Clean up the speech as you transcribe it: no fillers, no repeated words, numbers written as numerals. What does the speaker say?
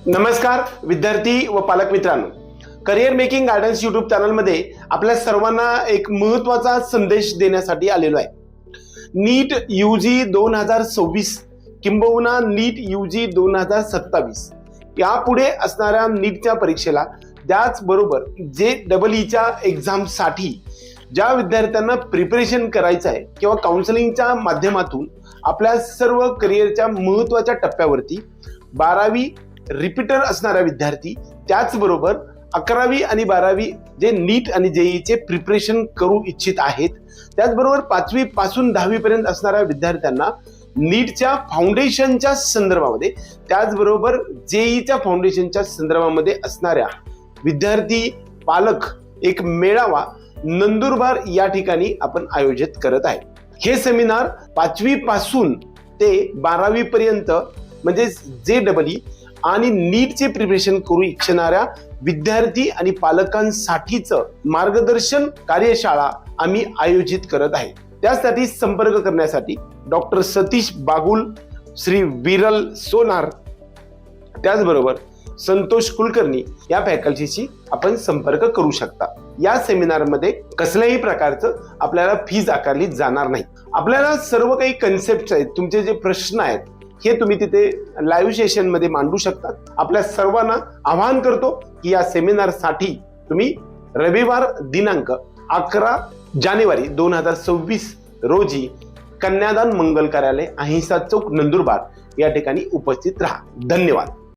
नमस्कार विद्यार्थी व पालक मित्रांनो, करिअर मेकिंग गार्डन्स यूट्यूब चॅनलमध्ये आपल्या सर्वांना एक महत्त्वाचा संदेश देण्यासाठी आलेलो आहे। नीट UG 2026 किंबहुना नीट UG 2027 यापुढे असणाऱ्या नीटच्या परीक्षेला त्याचबरोबर JEEच्या एक्झामसाठी ज्या विद्यार्थ्यांना प्रिपरेशन करायचं आहे किंवा काउन्सिलिंगच्या माध्यमातून आपल्या सर्व करिअरच्या महत्त्वाच्या टप्प्यावरती 12वी रिपीटर असणारा विद्यार्थी, त्याचबरोबर 11वी आणि 12वी जे नीट आणि JEEचे प्रिपरेशन करू इच्छित आहेत, त्याचबरोबर 5वी पासून 10वी पर्यंत असणाऱ्या विद्यार्थ्यांना नीटच्या फाउंडेशनच्या संदर्भामध्ये, त्याचबरोबर JEEच्या फाउंडेशनच्या संदर्भामध्ये असणाऱ्या विद्यार्थी पालक एक मेळावा नंदुरबार या ठिकाणी आपण आयोजित करत आहे। हे सेमिनार 5वी पासून ते 12वी पर्यंत म्हणजे JEE आणि नीटचे प्रिपरेशन करू इच्छिणाऱ्या विद्यार्थी आणि पालकांसाठीच मार्गदर्शन कार्यशाळा आम्ही आयोजित करत आहे। त्यासाठी संपर्क करण्यासाठी डॉक्टर सतीश बागुल, श्री विरल सोनार, त्याचबरोबर संतोष कुलकर्णी या फॅकल्टीशी आपण संपर्क करू शकता। या सेमिनारमध्ये कसल्याही प्रकारचं आपल्याला फीज आकारली जाणार नाही। आपल्याला सर्व काही कन्सेप्ट आहेत, तुमचे जे प्रश्न आहेत हे तुम्ही तिथे लाईव्ह सेशन मध्ये मांडू शकतात। आपल्या सर्वांना आवाहन करतो की या सेमिनारसाठी तुम्ही रविवार दिनांक 11 जानेवारी 2026 रोजी कन्यादान मंगल कार्यालय, अहिंसा चौक, नंदुरबार या ठिकाणी उपस्थित राहा। धन्यवाद।